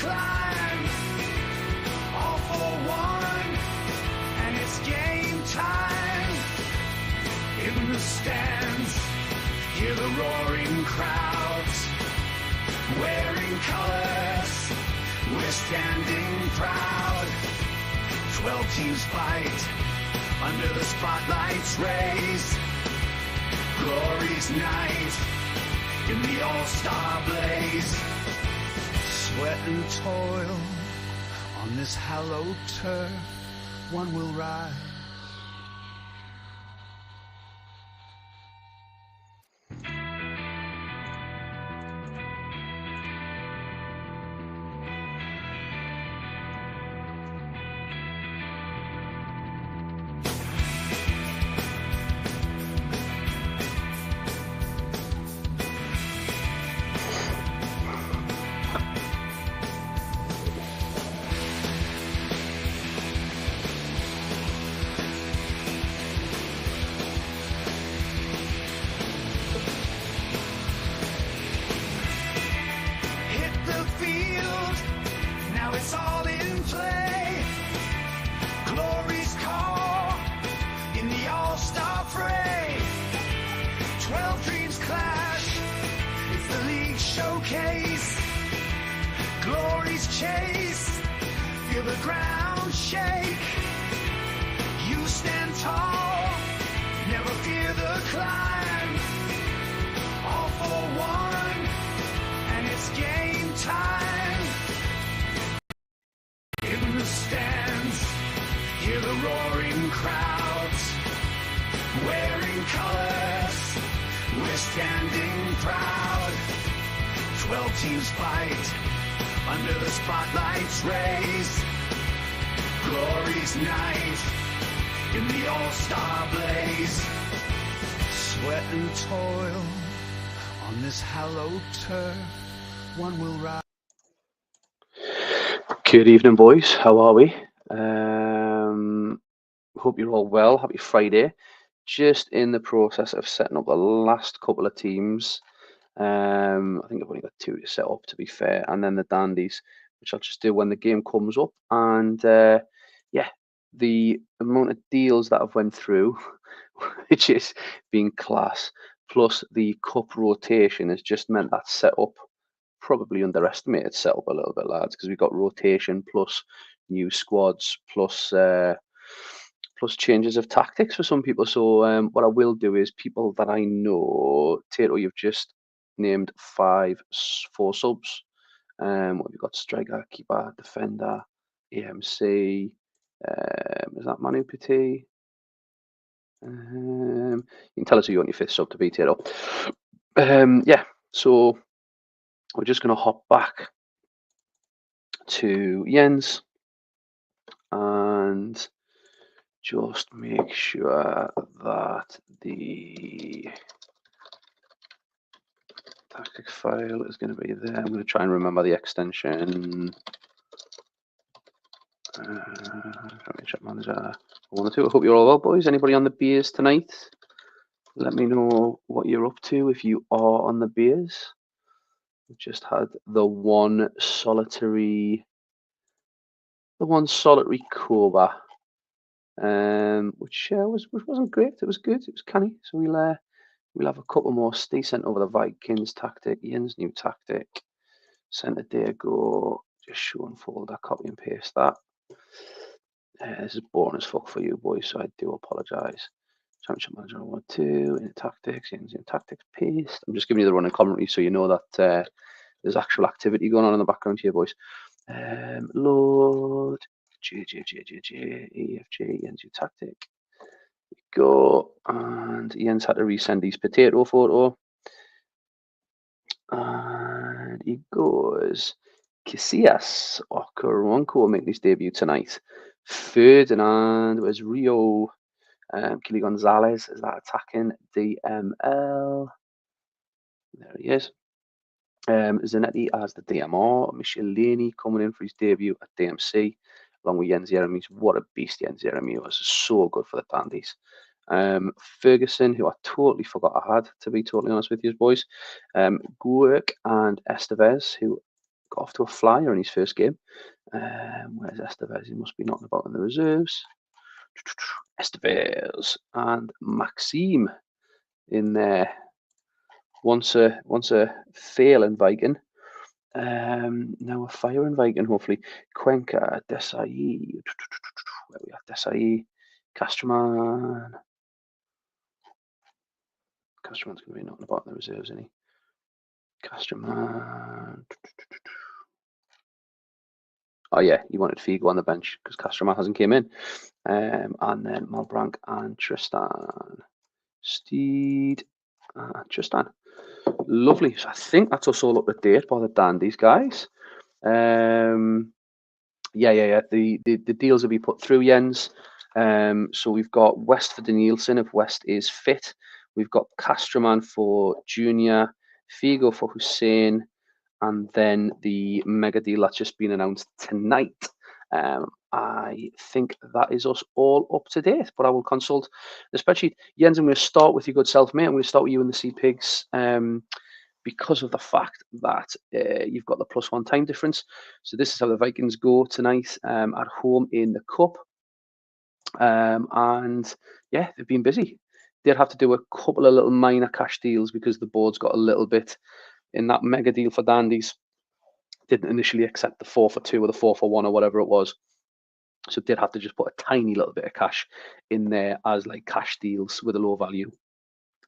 climb, all for one, and it's game time. In the stands, hear the roaring crowds, wearing colors, we're standing proud. 12 teams fight under the spotlight's rays. Glory's night in the all-star blaze. Sweat and toil on this hallowed turf, one will rise. It's all in play. Glory's call in the all-star fray. 12 dreams clash, it's the league showcase. Glory's chase, feel the ground shake. You stand tall, never fear the climb. All for one, and it's game time. In the stands, hear the roaring crowds, wearing colors, we're standing proud. 12 teams fight under the spotlight's rays. Glory's night in the all-star blaze. Sweat and toil on this hallowed turf, one will rise. Good evening, boys. How are we? Hope you're all well. Happy Friday. Just in the process of setting up the last couple of teams. I think I've only got 2 to set up, to be fair, and then the dandies, which I'll just do when the game comes up. And yeah, the amount of deals that I've went through, which is being class, plus the cup rotation has just meant that setup probably underestimated setup a little bit, lads, because we've got rotation plus new squads plus plus changes of tactics for some people. So what I will do is people that I know, Tato, you've just named 4 subs. What have you got? Striker, keeper, defender, AMC. Is that Manu Petit? You can tell us who you want your 5th sub to be, Tato. Yeah, so we're just going to hop back to Jens and just make sure that the tactics file is going to be there. I'm going to try and remember the extension. Let me check manager 1 or 2. I hope you're all well, boys. Anybody on the beers tonight? Let me know what you're up to if you are on the beers. We've just had the one solitary Cobra, which wasn't great. It was good. It was canny. So we'll have a couple more. Stay sent over the Vikings tactic. Ian's new tactic. Sent a day ago. Just show and folder. Copy and paste that. This is boring as fuck for you boys, so I do apologise. Championship manager 1 2 in tactics. Ian's in tactics. Paste. I'm just giving you the running commentary so you know that there's actual activity going on in the background here, boys. Load EFG Ian's new tactic. Go, and Ian's had to resend his potato photo, and he goes Casillas or Karonko making his debut tonight. Ferdinand was Rio. Kili Gonzalez, is that attacking DML? There he is. Zanetti as the DMR. Michelini coming in for his debut at DMC, along with Jens Jeremies. What a beast Jens Jeremies was. So good for the Dandies. Ferguson, who I totally forgot I had, to be totally honest with you boys. Guerk and Estevez, who got off to a flyer in his first game. Where's Estevez? He must be knocking about in the reserves. Estevez and Maxime in there. Once a failing Viking. Now a firing Viking, hopefully. Cuenca, Desai. Where we at? Desai. Castroman. Castroman's going to be knocking about in the reserves, isn't he? Castroman. Oh yeah, he wanted Figo on the bench because Castroman hasn't came in. And then Malbranc and Tristan. Steed and Tristan. Lovely. So I think that's us all up to date by the dandies, guys. Yeah. The deals will be put through, Jens. So we've got West for Danielson if West is fit. We've got Castroman for Junior, Figo for Hussein, and then the mega deal that's just been announced tonight. I think that is us all up to date, but I will consult the spreadsheet. Jens, I'm going to start with your good self, mate. I'm going to start with you in the Sea Pigs. Because of the fact that you've got the +1 time difference. So this is how the Vikings go tonight at home in the Cup. And yeah, they've been busy. They'd have to do a couple of little minor cash deals because the board's got a little bit in that mega deal for dandies. Didn't initially accept the 4 for 2 or the 4 for 1 or whatever it was. So did have to just put a tiny little bit of cash in there as like cash deals with a low value.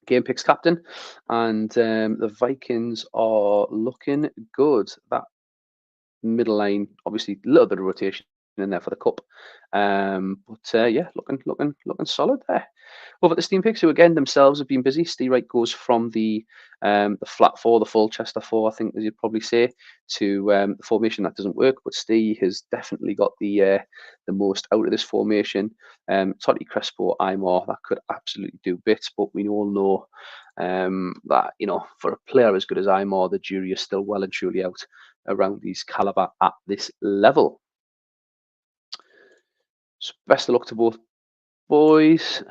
Game picks captain, and the Vikings are looking good. That middle line, obviously, a little bit of rotation in there for the cup, but yeah, looking solid there. Over at the Steam Picks, who again themselves have been busy. Steve Wright goes from the flat 4, the full Chester 4, I think, as you'd probably say, to the formation that doesn't work. But Steve has definitely got the most out of this formation. Totti, Crespo, Imar, that could absolutely do bits, but we all know that for a player as good as Imar, the jury is still well and truly out around these caliber at this level. So best of luck to both boys.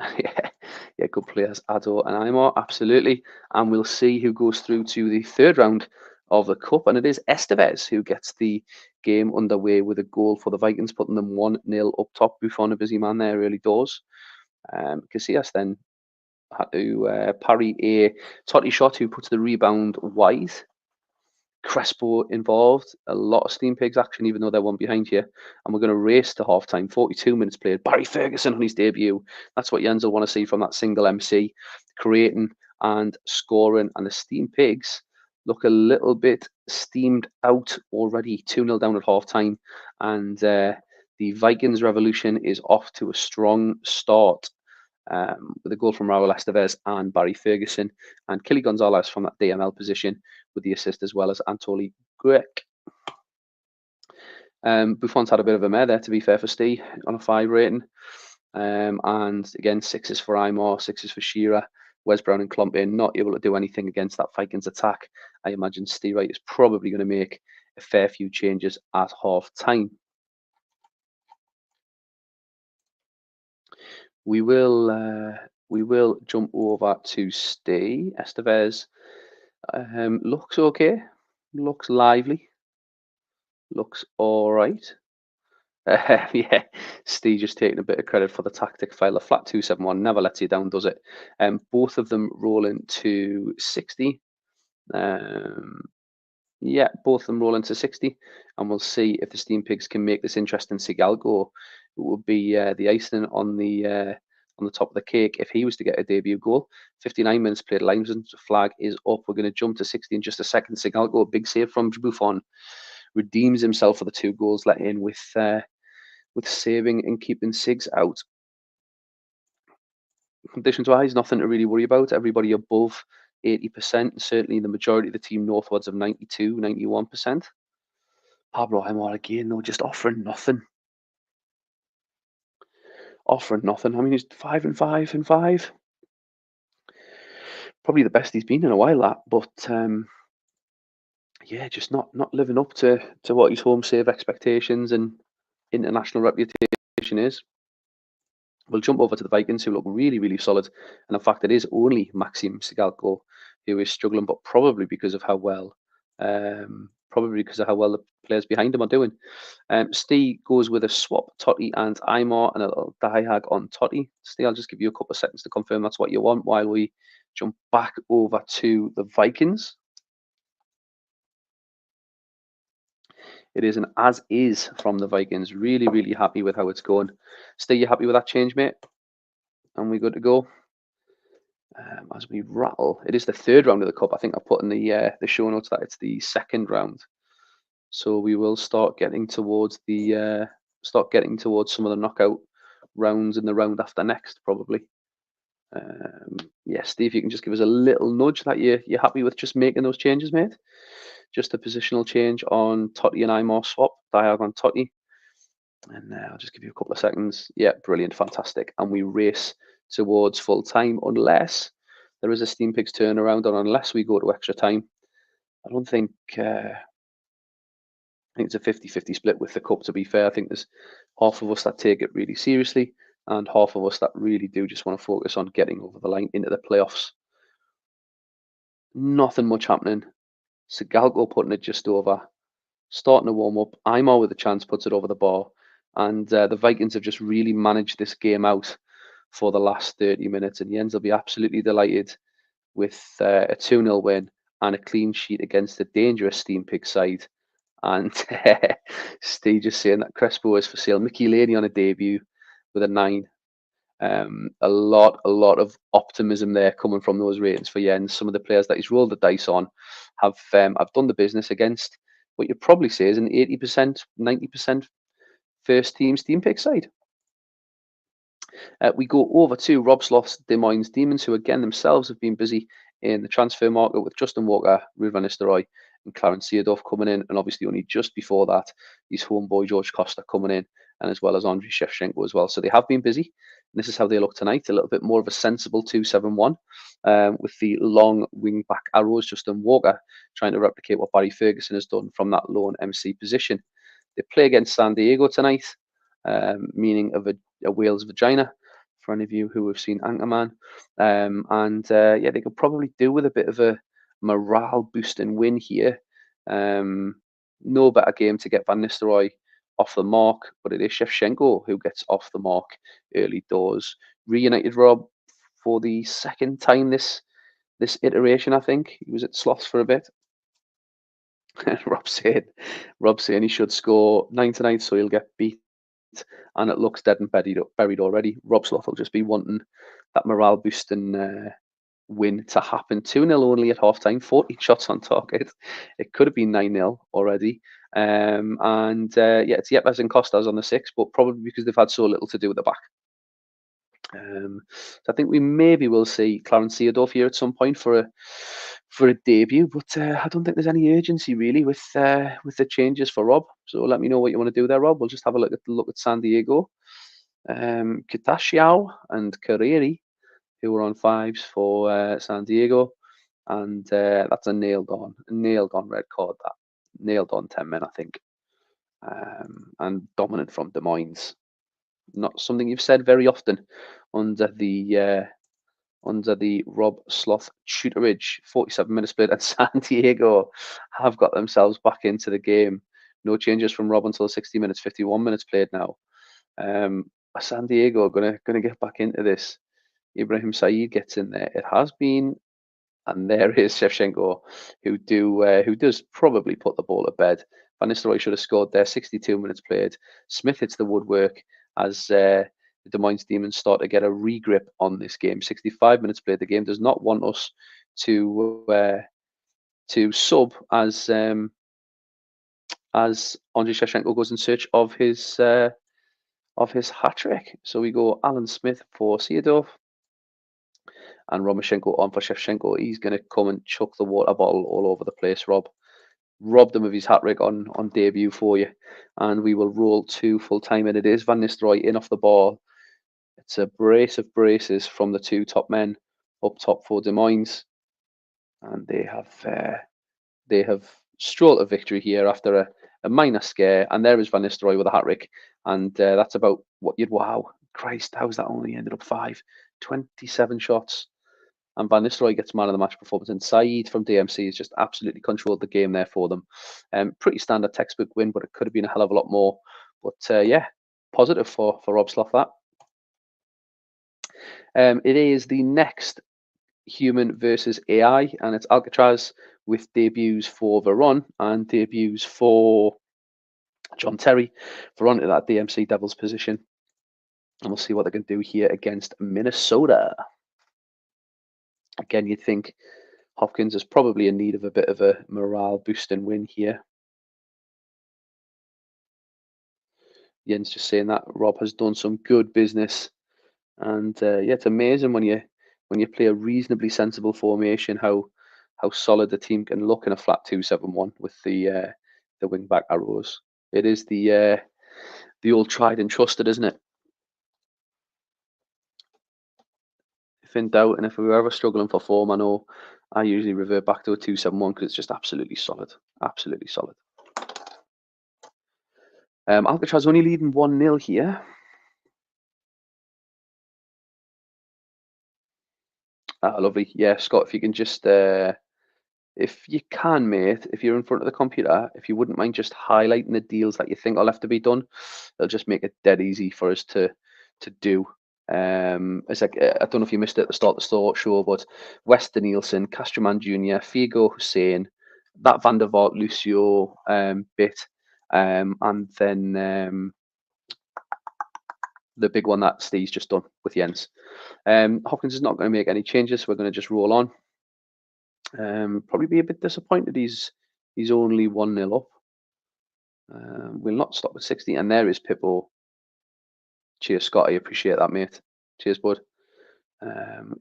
Yeah, good players, Ado and Imar, absolutely. And we'll see who goes through to the third round of the Cup. And it is Estevez who gets the game underway with a goal for the Vikings, putting them 1-0 up top. Buffon, a busy man there early doors. Casillas then had to parry a Totti shot who puts the rebound wide. Crespo involved, a lot of Steam Pigs action, even though they're one behind here. And we're going to race to half time. 42 minutes played. Barry Ferguson on his debut. That's what Jens will want to see from that single MC, creating and scoring. And the Steam Pigs look a little bit steamed out already. 2-0 down at half time. And the Vikings revolution is off to a strong start. With a goal from Raul Estevez and Barry Ferguson, and Killy Gonzalez from that DML position with the assist, as well as Anatoly Guek. Buffon's had a bit of a mare there, to be fair, for Steve, on a 5 rating. And again, 6s for Imar, 6s for Shearer. Wes Brown and Klompin not able to do anything against that Vikings attack. I imagine Steve Wright is probably going to make a fair few changes at half time. We will jump over to Steve. Estevez looks okay, looks lively, looks all right. Yeah, Steve just taking a bit of credit for the tactic file. The flat 271 never lets you down, does it? Both of them rolling to 60. Yeah, both of them rolling to 60, and we'll see if the Steam Pigs can make this interesting. Sigalgo, it would be the icing on the top of the cake if he was to get a debut goal. 59 minutes played. Linesman's flag is up. We're going to jump to 60 in just a second. Sigalgo, a big save from Buffon, redeems himself for the 2 goals let in with saving and keeping Sigs out. Conditions-wise, nothing to really worry about. Everybody above 80%, certainly the majority of the team northwards of 92, 91%. Pablo Aimar again, though, just offering nothing. I mean, he's 5 and 5 and 5. Probably the best he's been in a while, that. But yeah, just not living up to what his home save expectations and international reputation is. We'll jump over to the Vikings, who look really, really solid. And in fact, it is only Maxime Sigalko who is struggling, but probably because of how well probably because of how well the players behind him are doing. Steve goes with a swap, Totti and Imar, and a little diag on Totti. Steve, I'll just give you a couple of seconds to confirm that's what you want while we jump back over to the Vikings. It is an as is from the Vikings. Really, really happy with how it's going. Steve, you happy with that change, mate? And we good to go? As we rattle, it is the third round of the cup. I think I put in the show notes that it's the second round. So we will start getting towards some of the knockout rounds in the round after next, probably. Yeah, Steve, you can just give us a little nudge that you're happy with just making those changes, mate. Just a positional change on Totti and Imar swap, diag on Totti. And I'll just give you a couple of seconds. Yeah, brilliant, fantastic. And we race towards full time unless there is a Steam Pigs turnaround, or unless we go to extra time. I don't think. I think it's a 50-50 split with the cup, to be fair. I think there's half of us that take it really seriously and half of us that really do just want to focus on getting over the line into the playoffs. Nothing much happening. Sigalko putting it just over, starting to warm up. Imar with a chance puts it over the bar. And the Vikings have just really managed this game out for the last 30 minutes. And Jens will be absolutely delighted with a 2-0 win and a clean sheet against a dangerous Steam Pig side. And Steve just saying that Crespo is for sale. Mickey Laney on a debut with a 9. A lot of optimism there coming from those ratings for Jens. Some of the players that he's rolled the dice on have done the business against what you'd probably say is an 80%, 90% first team Steam Pick side. We go over to Rob Sloth's Des Moines Demons, who again themselves have been busy in the transfer market with Justin Walker, Ruud van Nistelrooy, and Clarence Seedorf coming in, and obviously only just before that, his homeboy George Costa coming in, and as well as Andriy Shevchenko as well. So they have been busy. And this is how they look tonight, a little bit more of a sensible 2-7-1, with the long wing-back arrows. Justin Walker trying to replicate what Barry Ferguson has done from that lone MC position. They play against San Diego tonight, meaning a whale's vagina, for any of you who have seen Anchorman. Yeah, they could probably do with a bit of a morale boosting win here. No better game to get Van Nistelrooy off the mark, but it is Shevchenko who gets off the mark early doors. Reunited Rob for the second time this iteration, I think. He was at Sloths for a bit. Rob saying he should score 9 tonight, so he'll get beat. And it looks dead and buried already. Rob Sloth will just be wanting that morale boosting win to happen. 2-0 only at half time, 14 shots on target. It could have been 9-0 already. Yeah, it's Yepes and Costas on the 6, but probably because they've had so little to do with the back. So I think we maybe will see Clarence Seedorf here at some point for a debut, but I don't think there's any urgency really with the changes for Rob. So let me know what you want to do there, Rob. We'll just have a look at San Diego. Kitashiao and Carreri, who were on 5s for San Diego, and that's a nailed on red card. That nailed on 10 men, I think, and dominant from Des Moines. Not something you've said very often under the Rob Sloth tutorage. 47 minutes played, and San Diego have got themselves back into the game. No changes from Rob until 60 minutes, 51 minutes played now. San Diego gonna get back into this. Ibrahim Saeed gets in there. It has been, and there is Shevchenko, who does probably put the ball to bed. Van Nistelrooy should have scored there. 62 minutes played. Smith hits the woodwork as the Des Moines Demons start to get a regrip on this game. 65 minutes played. The game does not want us to sub as Andriy Shevchenko goes in search of his hat trick. So we go Alan Smith for Seedorf and Romoshenko on for Shevchenko. He's going to come and chuck the water bottle all over the place, Rob. Robbed him of his hat trick on debut for you. And we will roll to full time. And it is Van Nistelrooy in off the ball. It's a brace of braces from the two top men up top for Des Moines. And they have strolled a victory here after a minor scare. And there is Van Nistelrooy with a hat trick. And that's about what you'd, wow, Christ, how's that only ended up 5? 27 shots. and Van Nistelrooy gets man of the match performance. And Saeed from DMC has just absolutely controlled the game there for them. Pretty standard textbook win, but it could have been a hell of a lot more. But yeah, positive for Rob Slough that. It is the next human versus AI, and it's Alcatraz with debuts for Veron and debuts for John Terry. Veron to that DMC Devils position. And we'll see what they can do here against Minnesota. Again, you'd think Hopkins is probably in need of a bit of a morale boosting win here. Jens just saying that Rob has done some good business, and yeah, it's amazing when you play a reasonably sensible formation how solid the team can look in a flat 2-7-1 with the wing back arrows. It is the old tried and trusted, isn't it? If in doubt, and if we were ever struggling for form, I know I usually revert back to a 2-7-1 because it's just absolutely solid. Absolutely solid. Alcatraz only leading 1-0 here. Lovely. Yeah, Scott, if you can just, if you can, mate, if you're in front of the computer, if you wouldn't mind just highlighting the deals that you think will have to be done, it'll just make it dead easy for us to do. It's like, I don't know if you missed it at the start of the show, but Weston Nielsen, Castroman Jr., Figo Hussein, that Van der Vaart Lucio bit, and then the big one that Steve's just done with Jens. Hopkins is not going to make any changes, so we're going to just roll on. Probably be a bit disappointed he's only 1-0 up. We'll not stop at 60, and there is Pippo. Cheers, Scott. I appreciate that, mate. Cheers, bud.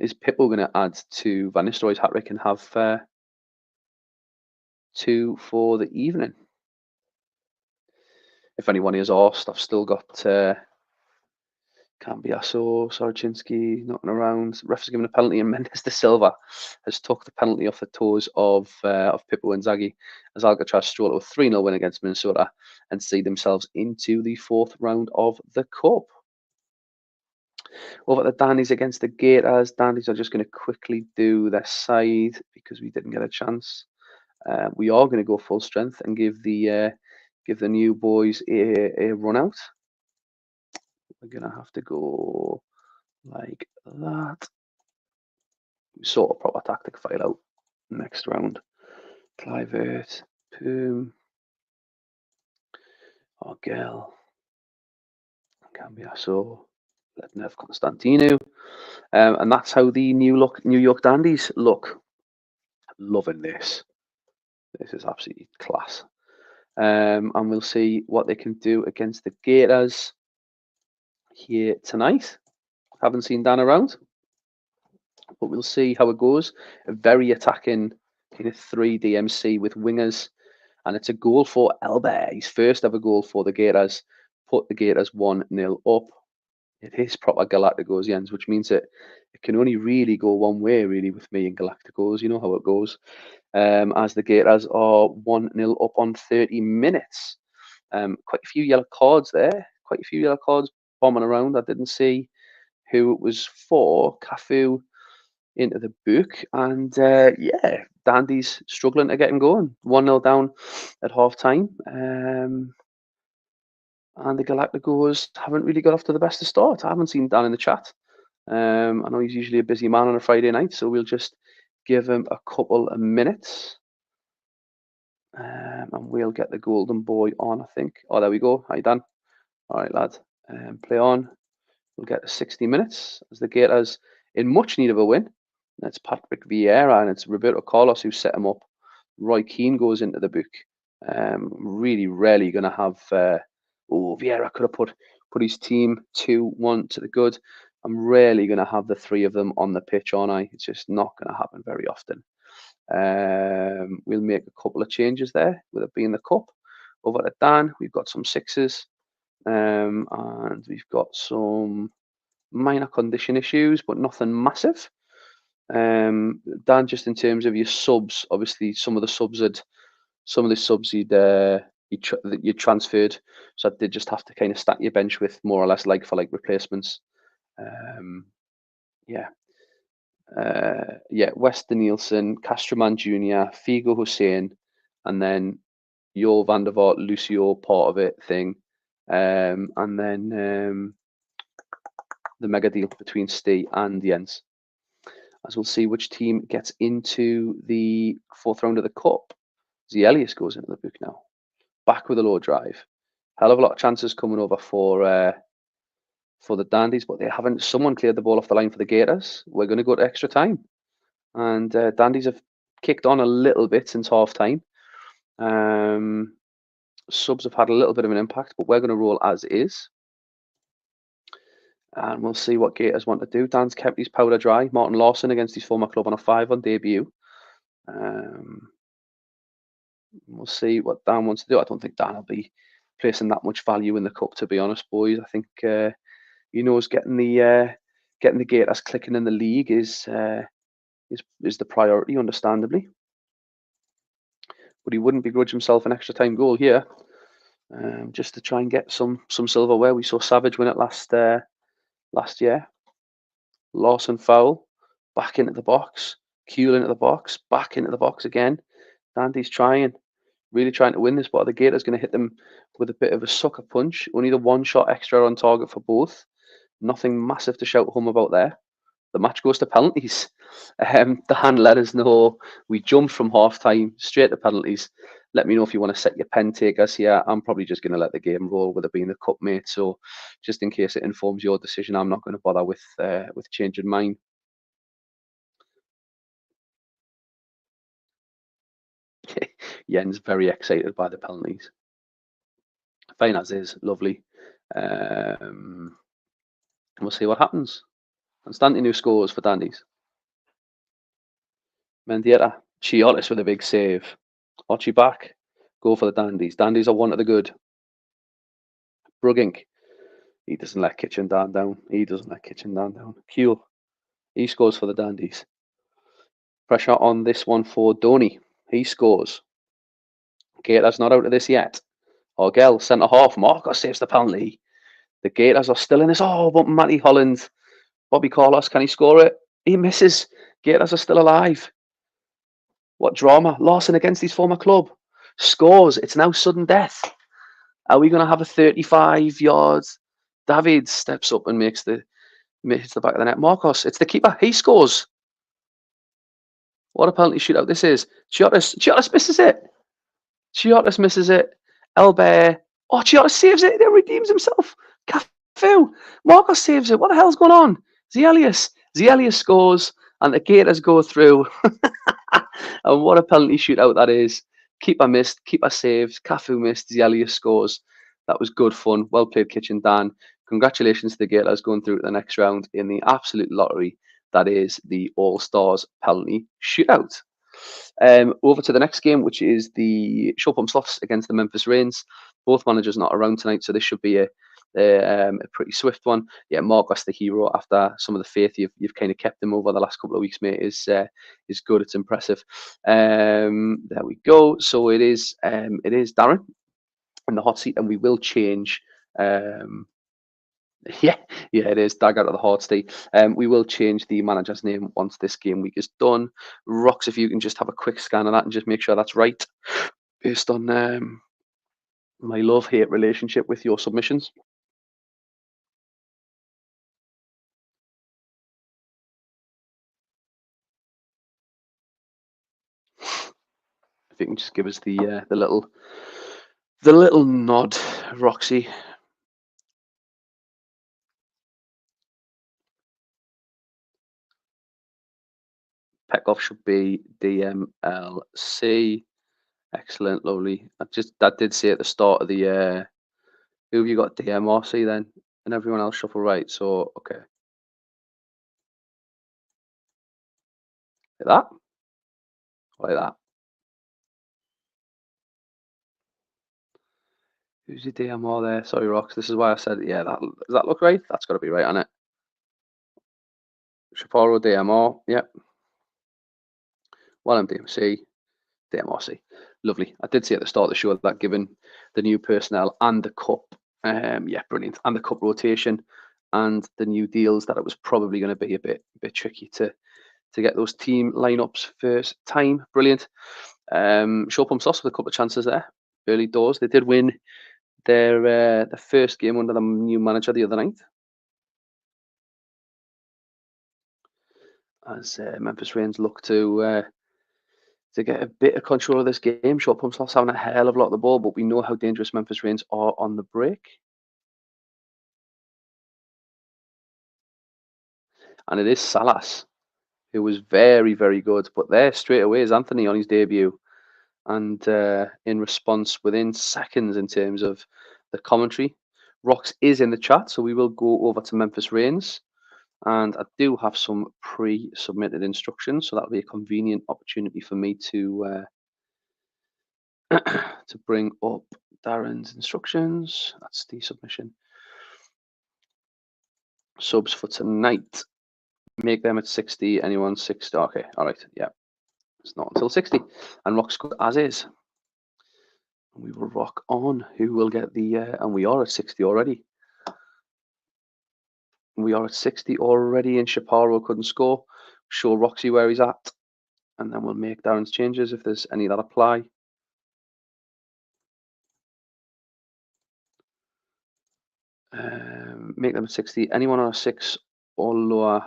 Is Pippo going to add to Van Nistelrooy's hat trick and have 2 for the evening? If anyone is asked, I've still got Cambiasso, Sarachinski knocking around. Ref has given a penalty, and Mendes de Silva has took the penalty off the toes of Pippo Inzaghi as Alcatraz stroll to a 3-0 win against Minnesota and see themselves into the 4th round of the Cup. Over at the Dandies against the Gators. Dandies are just going to quickly do their side because we didn't get a chance. We are going to go full strength and give the new boys a run out. We're going to have to go like that. Sort of proper tactic file out next round. Clivert, Poom, Argel, Cambiasso, Lednev, Constantino. And that's how the New York Dandies look. Loving this. This is absolutely class. And we'll see what they can do against the Gators here tonight. Haven't seen Dan around, but we'll see how it goes. A very attacking kind of 3 DMC with wingers, and it's a goal for Elber. His first ever goal for the Gators. Put the Gators 1-0 up. It is proper Galacticos, Jens, which means that it can only really go one way, really, with me and Galacticos. You know how it goes. As the Gators are 1-0 up on 30 minutes. Quite a few yellow cards there. Quite a few yellow cards bombing around. I didn't see who it was for. Cafu into the book. And yeah, Dandy's struggling to get him going. 1-0 down at half time. And the Galacticos haven't really got off to the best of start. I haven't seen Dan in the chat. I know he's usually a busy man on a Friday night, so we'll just give him a couple of minutes. And we'll get the golden boy on, I think. Oh, there we go. Hi, Dan. All right, lad. Play on. We'll get to 60 minutes as the Gators in much need of a win. It's Patrick Vieira and it's Roberto Carlos who set him up. Roy Keane goes into the book. Really rarely going to have... Vieira could have put his team 2-1 to the good. I'm rarely going to have the 3 of them on the pitch, aren't I? It's just not going to happen very often. We'll make a couple of changes there, with it being the cup. Over at Dan, we've got some 6s. And we've got some minor condition issues, but nothing massive. Dan, just in terms of your subs, obviously some of the subs you'd transferred, so I did just have to kind of stack your bench with more or less like for like replacements. Yeah, Yeah, Weston Nielsen, Castroman Jr., Figo Hussein, and then Yo van der Vaart, Lucio part of it thing, and then the mega deal between Stee and Jens. As we'll see which team gets into the fourth round of the cup. Elias goes into the book now, back with a low drive. Hell of a lot of chances coming over for the Dandies, but they haven't. Someone cleared the ball off the line for the Gators. We're going to go to extra time, and Dandies have kicked on a little bit since half time. Subs have had a little bit of an impact, but we're going to roll as is. And we'll see what Gators want to do. Dan's kept his powder dry. Martin Lawson against his former club on a 5 on debut. We'll see what Dan wants to do. I don't think Dan will be placing that much value in the cup, to be honest, boys. I think he knows getting the Gators clicking in the league is the priority, understandably. But he wouldn't begrudge himself an extra time goal here, just to try and get some silverware. We saw Savage win it last year. Lawson foul, back into the box. Kuehl into the box, back into the box again. Dandy's really trying to win this, but the Gators going to hit them with a bit of a sucker punch. Only the one shot extra on target for both. Nothing massive to shout home about there. The match goes to penalties. Dan let us know we jumped from half time straight to penalties. Let me know if you want to set your pen takers here. I'm probably just going to let the game roll with it being the cup, mate. So just in case it informs your decision, I'm not going to bother with changing mine. Jens very excited by the penalties. Fine as is, lovely. We'll see what happens. Constantine scores for Dandies. Mendieta, Chiotis with a big save. Archie back, go for the Dandies. Dandies are one of the good. Brugink, he doesn't let Kitchen Dan down. Kuehl, he scores for the Dandies. Pressure on this one for Donny. He scores. Gators not out of this yet. Orgel, centre half. Marcos saves the penalty. The Gators are still in this. Oh, but Matty Holland. Bobby Carlos, can he score it? He misses. Gators are still alive. What drama. Lawson against his former club. Scores. It's now sudden death. Are we going to have a 35 yards? David steps up and hits the back of the net. Marcos, it's the keeper. He scores. What a penalty shootout this is. Chiotis misses it. Chiotis misses it. Elbear. Oh, Chiotis saves it. He redeems himself. Cafu. Marcos saves it. What the hell's going on? Zielius scores, and the Gators go through. And what a penalty shootout that is. Keeper missed. Keeper saved. Cafu missed. Zielius scores. That was good fun. Well played, Kitchen Dan. Congratulations to the Gators going through to the next round in the absolute lottery. That is the All-Stars penalty shootout. Over to the next game, which is the Showpump Sloths against the Memphis Reigns. Both managers not around tonight, so this should be a pretty swift one. Yeah, Marcos, the hero, after some of the faith you've kind of kept him over the last couple of weeks, mate, is good. It's impressive. There we go. So it is Darren in the hot seat, and we will change. Yeah, it is. Dag out of the hot seat. We will change the manager's name once this game week is done. Rox, if you can just have a quick scan of that and just make sure that's right, based on my love-hate relationship with your submissions. If you can just give us the little nod, Roxy. Peckoff should be DMLC. Excellent, lovely. That did say at the start of the who have you got DMRC then, and everyone else shuffle right. So okay, like that. Who's your DMR there? Sorry, Rox. This is why I said, yeah, does that look right? That's got to be right on it. Shaparo DMR, yep. Well, DMC, DMRC. Lovely. I did see at the start of the show that given the new personnel and the cup, yeah, brilliant, and the cup rotation and the new deals, that it was probably going to be a bit tricky to to get those team lineups first time. Brilliant. Short pump sauce with a couple of chances there. Early doors. They did win their first game under the new manager the other night. As Memphis Reigns look to get a bit of control of this game. Short pump sauce having a hell of a lot of the ball, but we know how dangerous Memphis Reigns are on the break. And it is Salas, who was very, very good. But there straight away is Anthony on his debut. And in response, within seconds in terms of the commentary, Rox is in the chat, so we will go over to Memphis Reigns. And I do have some pre-submitted instructions, so that'll be a convenient opportunity for me to to bring up Darren's instructions. That's the submission. Subs for tonight. Make them at 60. Anyone 60? Okay, all right. Yeah, it's not until 60. And Rock's good as is. We will rock on. Who will get the? And we are at 60 already. We are at 60 already, and Shaparo couldn't score. Show Roxy where he's at, and then we'll make Darren's changes if there's any that apply. Make them at 60. Anyone on a 6 or lower?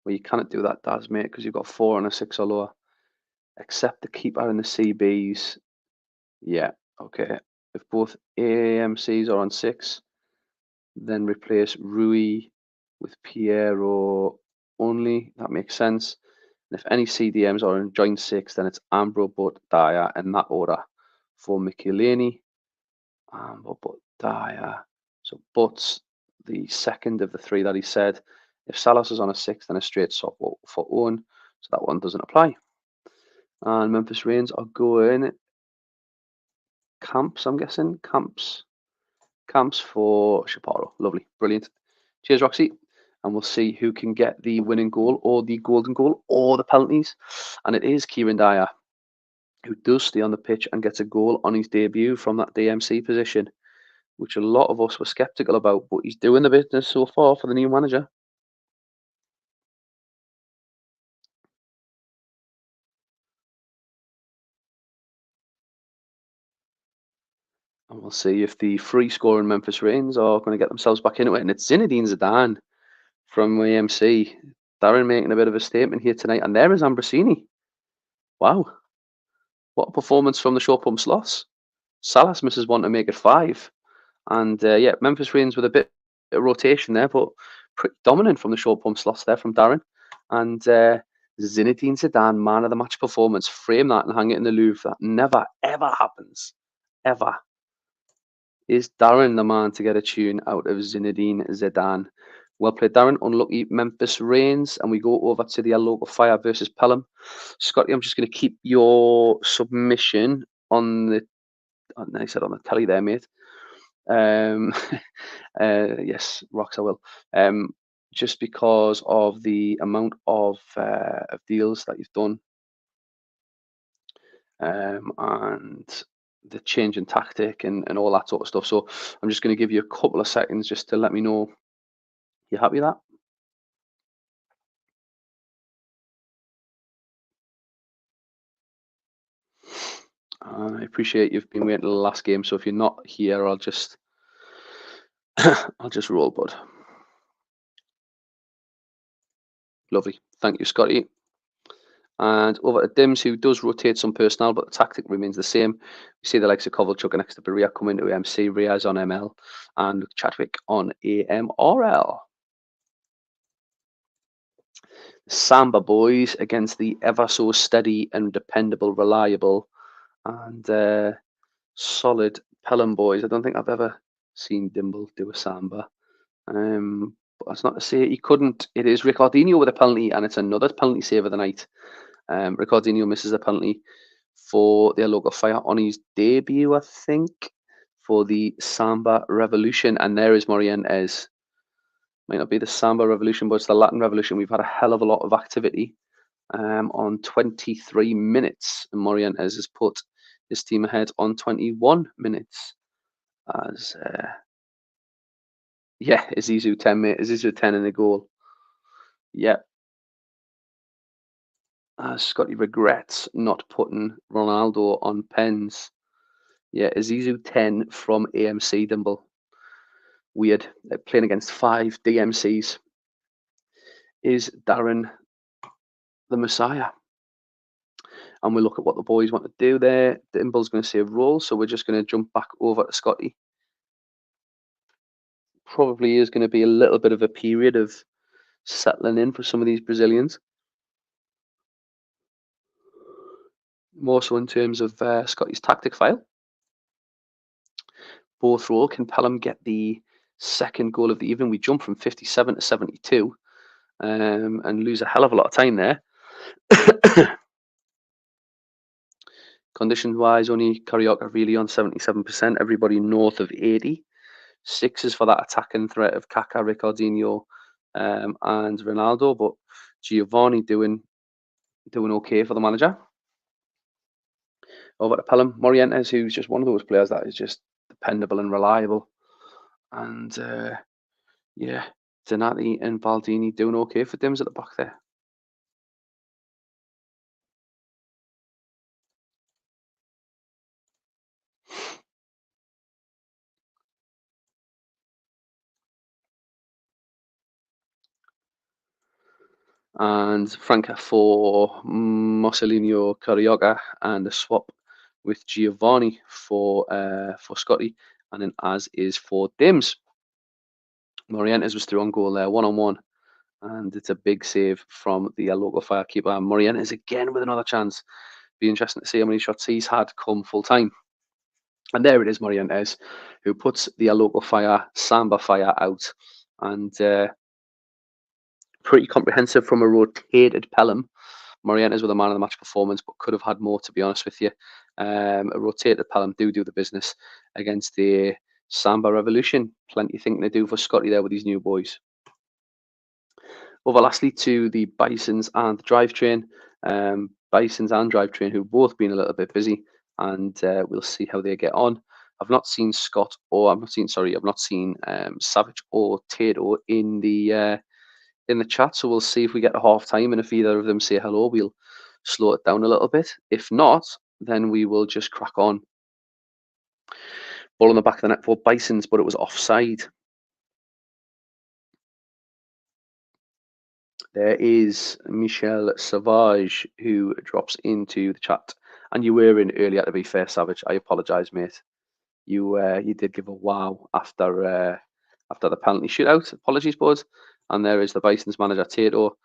Well, you cannot do that, Daz, mate, because you've got 4 on a 6 or lower. Except the keeper and the CBs. Yeah, okay. If both AMCs are on 6, then replace Rui with Piero only. That makes sense. And if any CDMs are in joint 6, then it's Ambro, Butt, Dyer, in that order for Michelini. Ambro, Butt, Dyer. So Butt's the second of the 3 that he said. If Salas is on a 6, then a straight swap for Owen. So that one doesn't apply. And Memphis Reigns are going camps, I'm guessing. Camps for Shaparo. Lovely. Brilliant. Cheers, Roxy. And we'll see who can get the winning goal or the golden goal or the penalties. And it is Kieran Dyer, who does stay on the pitch and gets a goal on his debut from that DMC position, which a lot of us were sceptical about, but he's doing the business so far for the new manager. And we'll see if the free scoring Memphis Reigns are going to get themselves back into it. And it's Zinedine Zidane from AMC. Darren making a bit of a statement here tonight. And there is Ambrosini. Wow. What a performance from the short pump slots. Salas misses one to make it 5. And yeah, Memphis Reigns with a bit of rotation there, but pretty dominant from the short pump slots there from Darren. And Zinedine Zidane, man of the match performance. Frame that and hang it in the Louvre. That never, ever happens. Ever. Is Darren the man to get a tune out of Zinedine Zidane? Well played, Darren. Unlucky Memphis Reigns. And we go over to the El Loco Fire versus Pelham. Scotty, I'm just going to keep your submission on the, I said on the telly there, mate. Yes, Rox, I will. Just because of the amount of deals that you've done. And the change in tactic and all that sort of stuff. So I'm just going to give you a couple of seconds just to let me know you're happy with that. I appreciate you've been waiting the last game, so if you're not here, I'll just I'll just roll, bud. Lovely. Thank you, Scotty. And over to Dims, who does rotate some personnel, but the tactic remains the same. We see the likes of Kovalchuk and Exeter Berea come into MC, Riaz on ML, and Chadwick on AMRL. Samba boys against the ever so steady and dependable, reliable, and solid Pelham boys. I don't think I've ever seen Dimble do a Samba. But that's not to say he couldn't. It is Ricardinho with a penalty, and it's another penalty save of the night. Ricardinho misses a penalty for the local Fire on his debut, I think, for the Samba Revolution. And there is Morientes. Might not be the Samba Revolution, but it's the Latin Revolution. We've had a hell of a lot of activity on 23 minutes. And Morientes has put his team ahead on 21 minutes. As yeah, Izizu 10, mate. Izizu 10 in the goal. Yeah. Scotty regrets not putting Ronaldo on pens. Yeah, Azizu 10 from AMC Dimble. Weird. Playing against 5 DMCs. Is Darren the Messiah? And we look at what the boys want to do there. Dimble's going to save roll, so we're just going to jump back over to Scotty. Probably is going to be a little bit of a period of settling in for some of these Brazilians. More so in terms of Scotty's tactic file. Both roll. Can Pelham get the second goal of the evening? We jump from 57 to 72 and lose a hell of a lot of time there. Conditions-wise, only Carioca really on 77%. Everybody north of 80. Sixes for that attacking threat of Kaká, Ricardinho, and Ronaldo. But Giovanni doing okay for the manager. Over to Pelham. Morientes, who's just one of those players that is just dependable and reliable. And yeah, Donati and Baldini doing okay for Dims at the back there. And Franca for Marcelinho Carioca, and a swap with Giovanni for Scotty, and then as is for Dims. Morientes was through on goal there, 1-on-1, and it's a big save from the local fire keeper. Morientes again with another chance. Be interesting to see how many shots he's had come full time. And there it is, Morientes, who puts the local fire, Samba fire out, and pretty comprehensive from a rotated Pelham. Morientes with a man of the match performance, but could have had more, to be honest with you. A rotated Pelham do the business against the Samba Revolution. Plenty thing to do for Scotty there with these new boys. Over lastly to the Bisons and the Drivetrain. Bisons and Drivetrain, who've both been a little bit busy, and we'll see how they get on. I've not seen Savage or Tato in the chat, so we'll see if we get to half time, and if either of them say hello, we'll slow it down a little bit. If not, then we will just crack on. Ball on the back of the net for Bisons, but it was offside. There is Michel Savage who drops into the chat, and you were in earlier, to be fair, Savage. I apologise, mate. You did give a wow after the penalty shootout. Apologies, boys. And there is the Bison's manager, Tato,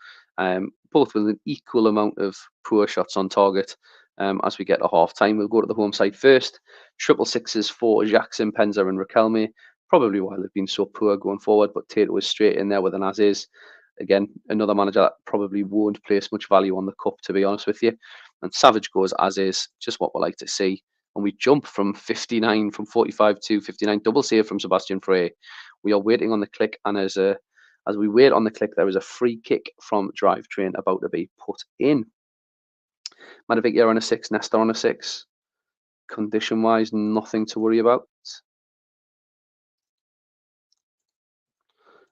both with an equal amount of poor shots on target. As we get to half time, we'll go to the home side first. Triple sixes for Jackson, Penza, and Raquelme. Probably why they've been so poor going forward, but Tato is straight in there with an as is. Again, another manager that probably won't place much value on the cup, to be honest with you. And Savage goes as is, just what we like to see. And we jump from 45 to 59. Double save from Sebastian Frey. We are waiting on the click, and as we wait on the click, there is a free kick from Drivetrain about to be put in. Madavikia on a 6, Nestor on a 6. Condition-wise, nothing to worry about.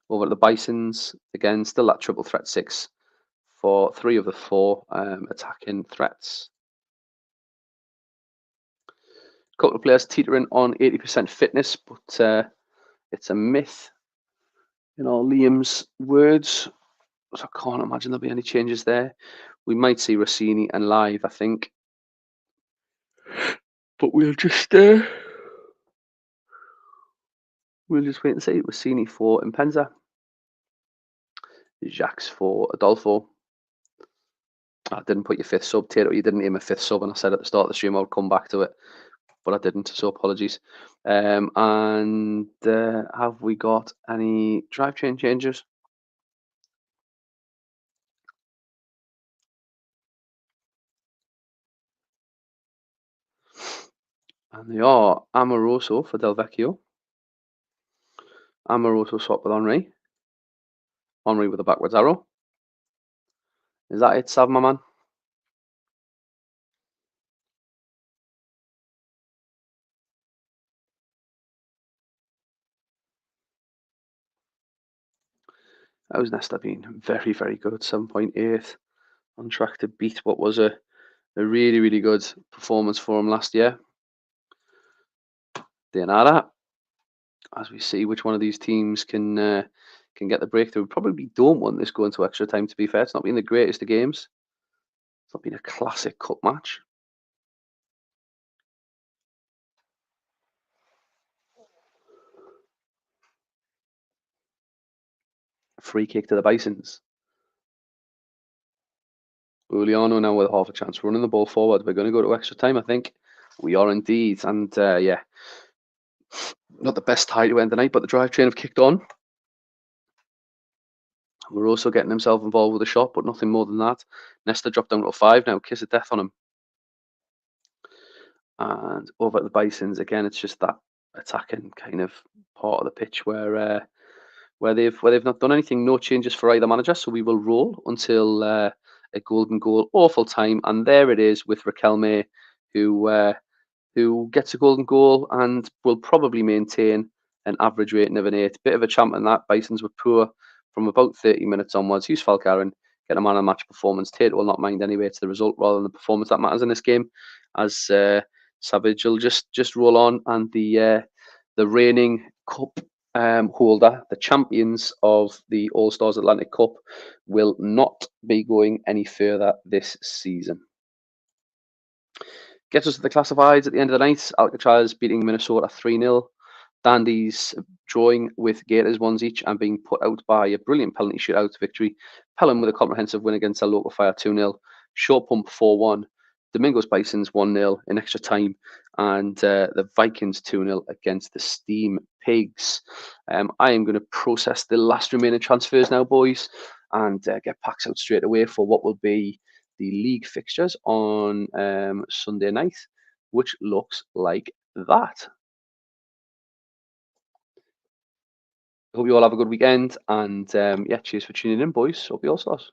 Over at the Bisons, again, still that triple threat 6 for 3 of the 4 attacking threats. Couple of players teetering on 80% fitness, but it's a myth, in all Liam's words. So I can't imagine there'll be any changes there. We might see Rossini and Live, I think. But we'll just wait and see. Rossini for Impenza. Jacques for Adolfo. I didn't put your 5th sub, Tato. You didn't name a 5th sub, and I said at the start of the stream I would come back to it, but I didn't, so apologies. And have we got any Drivetrain changes? And they are Amoroso for Del Vecchio. Amoroso swap with Henry. Henry with a backwards arrow. Is that it, Sav, my man? How's Nesta been? Very, very good. 7.8. on track to beat what was a really, really good performance for them last year. Deanara, as we see which one of these teams can get the breakthrough. Probably don't want this going to extra time, to be fair. It's not been the greatest of games. It's not been a classic cup match. Free kick to the Bisons. Uliano now with half a chance, running the ball forward. We're going to go to extra time, I think. We are indeed. And yeah, not the best tie to end the night, but the drivetrain have kicked on. We're also getting himself involved with a shot, but nothing more than that. Nesta dropped down to a 5 now. Kiss of death on him. And over at the Bisons, again, it's just that attacking kind of part of the pitch where they've not done anything. No changes for either manager, so we will roll until a golden goal. Awful time, and there it is with Raquelme, who gets a golden goal and will probably maintain an average rating of an 8. Bit of a champ in that. Bisons were poor from about 30 minutes onwards. Hughes Falcarin get a man of the match performance. Tate will not mind anyway. It's the result rather than the performance that matters in this game. As Savage will just roll on, and the reigning cup holder, the champions of the All Stars Atlantic Cup, will not be going any further this season. Gets us to the classifieds at the end of the night. Alcatraz beating Minnesota 3-0. Dandies drawing with Gators ones each and being put out by a brilliant penalty shootout victory. Pelham with a comprehensive win against their local Fire 2-0. Short Pump 4-1. Domingos Bisons 1-0 in extra time. And the Vikings 2-0 against the Steam Pigs. I am going to process the last remaining transfers now, boys, and get packs out straight away for what will be the league fixtures on Sunday night, which looks like that. Hope you all have a good weekend, and yeah, cheers for tuning in, boys. Hope you all stars.